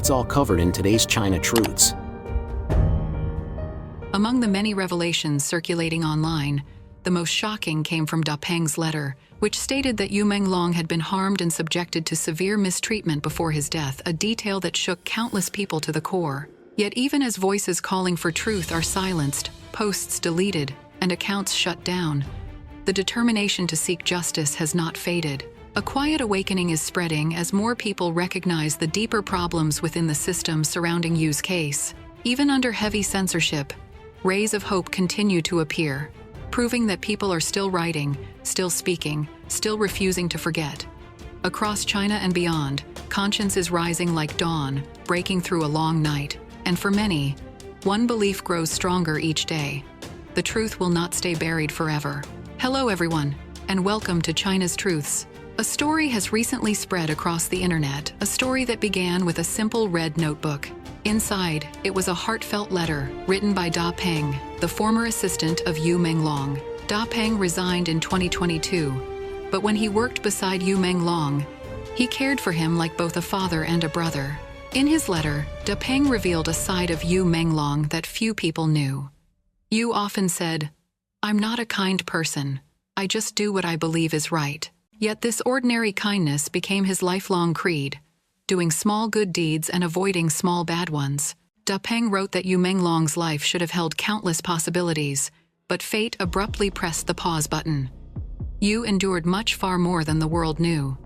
It's all covered in today's China Truths. Among the many revelations circulating online, the most shocking came from Peng's letter, which stated that Yu Menglong had been harmed and subjected to severe mistreatment before his death, a detail that shook countless people to the core. Yet even as voices calling for truth are silenced, posts deleted, and accounts shut down, the determination to seek justice has not faded. A quiet awakening is spreading as more people recognize the deeper problems within the system surrounding Yu's case. Even under heavy censorship, rays of hope continue to appear, proving that people are still writing, still speaking, still refusing to forget. Across China and beyond, conscience is rising like dawn, breaking through a long night. And for many, one belief grows stronger each day. The truth will not stay buried forever. Hello everyone, and welcome to China's Truths. A story has recently spread across the internet, a story that began with a simple red notebook. Inside, it was a heartfelt letter written by Peng, the former assistant of Yu Menglong. Peng resigned in 2022, but when he worked beside Yu Menglong, he cared for him like both a father and a brother. In his letter, Peng revealed a side of Yu Menglong that few people knew. Yu often said, "I'm not a kind person. I just do what I believe is right." Yet this ordinary kindness became his lifelong creed, doing small good deeds and avoiding small bad ones. Peng wrote that Yu Menglong's life should have held countless possibilities, but fate abruptly pressed the pause button. Yu endured much far more than the world knew.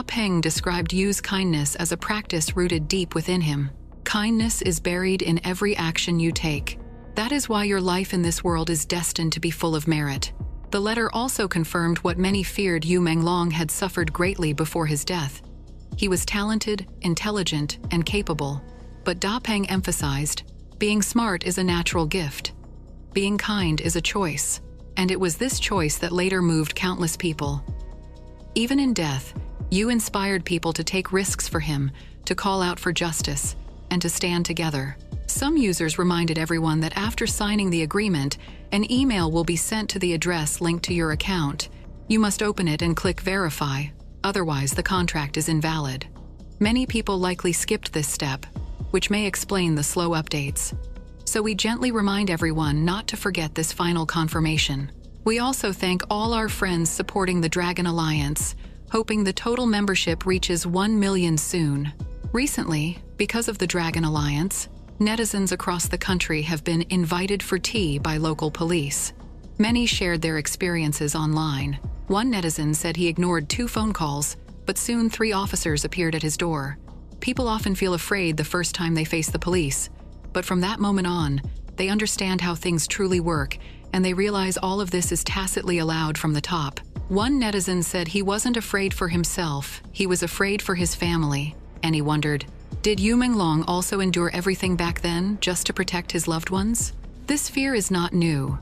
Peng described Yu's kindness as a practice rooted deep within him. Kindness is buried in every action you take. That is why your life in this world is destined to be full of merit. The letter also confirmed what many feared. Yu Menglong had suffered greatly before his death. He was talented, intelligent, and capable, but Peng emphasized, being smart is a natural gift. Being kind is a choice, and it was this choice that later moved countless people. Even in death, Yu inspired people to take risks for him, to call out for justice, and to stand together. Some users reminded everyone that after signing the agreement, an email will be sent to the address linked to your account. You must open it and click verify, otherwise the contract is invalid. Many people likely skipped this step, which may explain the slow updates. So we gently remind everyone not to forget this final confirmation. We also thank all our friends supporting the Dragon Alliance, hoping the total membership reaches 1 million soon. Recently, because of the Dragon Alliance, netizens across the country have been invited for tea by local police. Many shared their experiences online. One netizen said he ignored 2 phone calls, but soon 3 officers appeared at his door. People often feel afraid the first time they face the police, but from that moment on, they understand how things truly work, and they realize all of this is tacitly allowed from the top. One netizen said he wasn't afraid for himself, he was afraid for his family, and he wondered, did Yu Menglong also endure everything back then just to protect his loved ones? This fear is not new.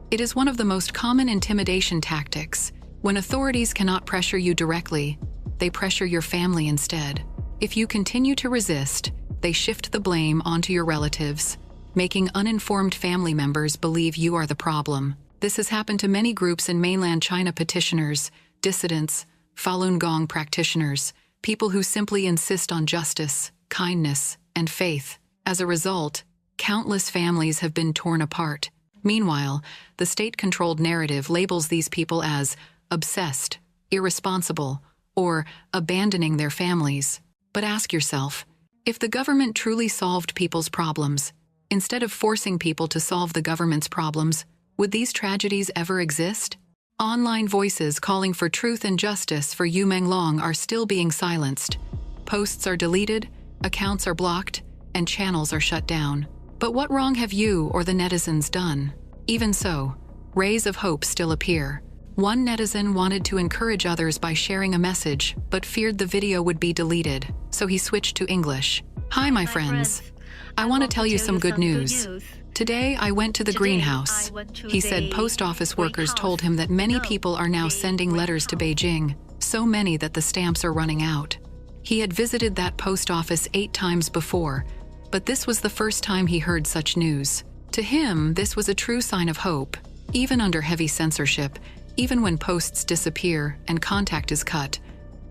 It is one of the most common intimidation tactics. When authorities cannot pressure you directly, they pressure your family instead. If you continue to resist, they shift the blame onto your relatives, making uninformed family members believe you are the problem. This has happened to many groups in mainland China: petitioners, dissidents, Falun Gong practitioners, people who simply insist on justice, kindness, and faith. As a result, countless families have been torn apart. Meanwhile, the state-controlled narrative labels these people as obsessed, irresponsible, or abandoning their families. But ask yourself, if the government truly solved people's problems, instead of forcing people to solve the government's problems, would these tragedies ever exist? Online voices calling for truth and justice for Yu Menglong are still being silenced. Posts are deleted, accounts are blocked, and channels are shut down. But what wrong have you or the netizens done? Even so, rays of hope still appear. One netizen wanted to encourage others by sharing a message, but feared the video would be deleted, so he switched to English. Hi, my friends. I want to tell you some good news. Today, I went to the greenhouse. He said post office workers told him that many people are now sending letters to Beijing, so many that the stamps are running out. He had visited that post office 8 times before, but this was the first time he heard such news. To him, this was a true sign of hope. Even under heavy censorship, even when posts disappear and contact is cut,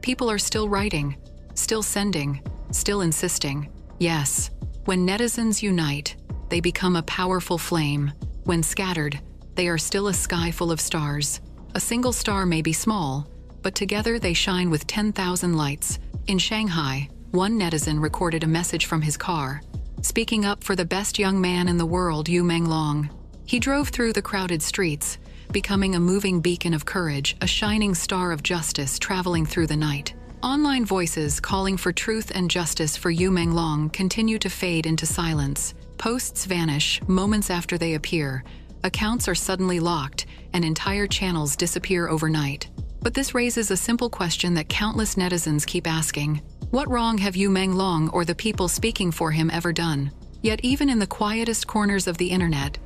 people are still writing, still sending, still insisting. Yes, when netizens unite, they become a powerful flame. When scattered, they are still a sky full of stars. A single star may be small, but together they shine with 10,000 lights. In Shanghai, one netizen recorded a message from his car, speaking up for the best young man in the world, Yu Menglong. He drove through the crowded streets, becoming a moving beacon of courage, a shining star of justice traveling through the night. Online voices calling for truth and justice for Yu Menglong continue to fade into silence. Posts vanish moments after they appear. Accounts are suddenly locked, and entire channels disappear overnight. But this raises a simple question that countless netizens keep asking. What wrong have Yu Menglong or the people speaking for him ever done? Yet even in the quietest corners of the internet,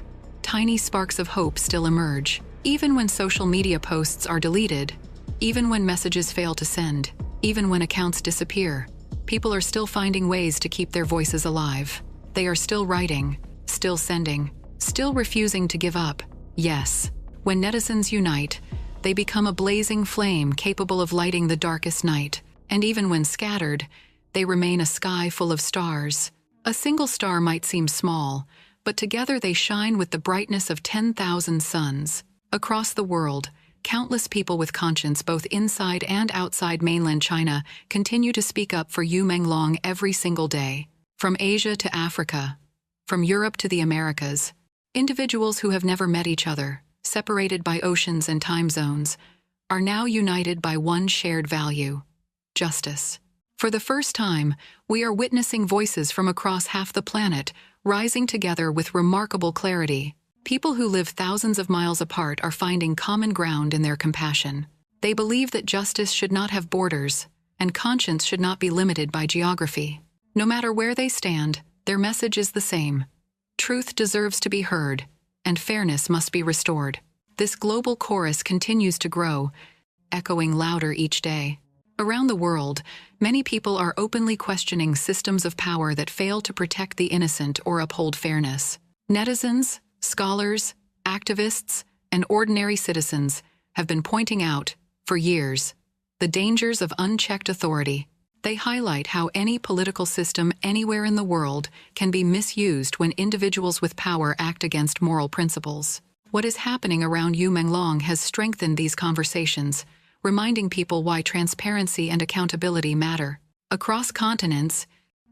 tiny sparks of hope still emerge. Even when social media posts are deleted, even when messages fail to send, even when accounts disappear, people are still finding ways to keep their voices alive. They are still writing, still sending, still refusing to give up. Yes, when netizens unite, they become a blazing flame capable of lighting the darkest night. And even when scattered, they remain a sky full of stars. A single star might seem small, but together they shine with the brightness of 10,000 suns. Across the world, countless people with conscience both inside and outside mainland China continue to speak up for Yu Menglong every single day. From Asia to Africa, from Europe to the Americas, individuals who have never met each other, separated by oceans and time zones, are now united by one shared value: justice. For the first time, we are witnessing voices from across half the planet rising together with remarkable clarity. People who live thousands of miles apart are finding common ground in their compassion. They believe that justice should not have borders, and conscience should not be limited by geography. No matter where they stand, their message is the same. Truth deserves to be heard, and fairness must be restored. This global chorus continues to grow, echoing louder each day. Around the world, many people are openly questioning systems of power that fail to protect the innocent or uphold fairness. Netizens, scholars, activists, and ordinary citizens have been pointing out, for years, the dangers of unchecked authority. They highlight how any political system anywhere in the world can be misused when individuals with power act against moral principles. What is happening around Yu Menglong has strengthened these conversations, reminding people why transparency and accountability matter. Across continents,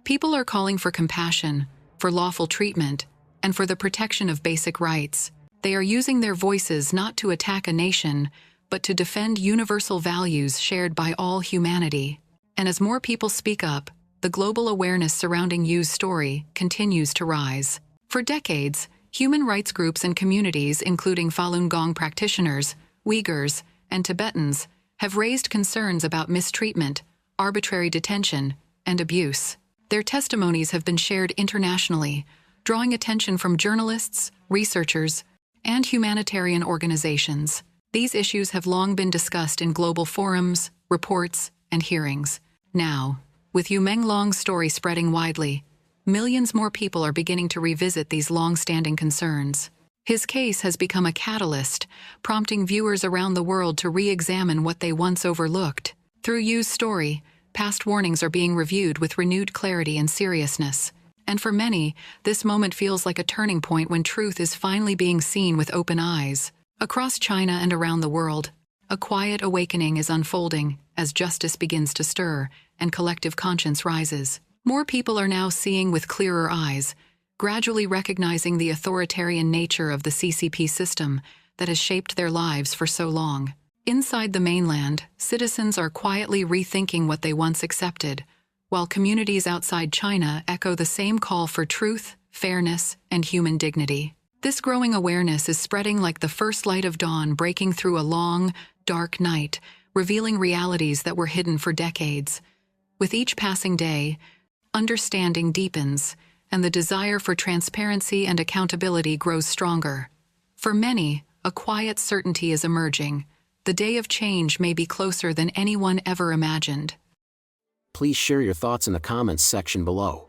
people are calling for compassion, for lawful treatment, and for the protection of basic rights. They are using their voices not to attack a nation, but to defend universal values shared by all humanity. And as more people speak up, the global awareness surrounding Yu's story continues to rise. For decades, human rights groups and communities, including Falun Gong practitioners, Uyghurs, and Tibetans, have raised concerns about mistreatment, arbitrary detention, and abuse. Their testimonies have been shared internationally, drawing attention from journalists, researchers, and humanitarian organizations. These issues have long been discussed in global forums, reports, and hearings. Now, with Yu Menglong's story spreading widely, millions more people are beginning to revisit these long-standing concerns. His case has become a catalyst, prompting viewers around the world to re-examine what they once overlooked. Through Yu's story, past warnings are being reviewed with renewed clarity and seriousness. And for many, this moment feels like a turning point when truth is finally being seen with open eyes. Across China and around the world, a quiet awakening is unfolding as justice begins to stir and collective conscience rises. More people are now seeing with clearer eyes, gradually recognizing the authoritarian nature of the CCP system that has shaped their lives for so long. Inside the mainland, citizens are quietly rethinking what they once accepted, while communities outside China echo the same call for truth, fairness, and human dignity. This growing awareness is spreading like the first light of dawn breaking through a long, dark night, revealing realities that were hidden for decades. With each passing day, understanding deepens, and the desire for transparency and accountability grows stronger. For many, a quiet certainty is emerging. The day of change may be closer than anyone ever imagined. Please share your thoughts in the comments section below.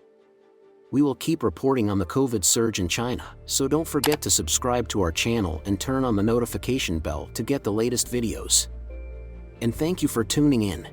We will keep reporting on the COVID surge in China, so don't forget to subscribe to our channel and turn on the notification bell to get the latest videos. And thank you for tuning in.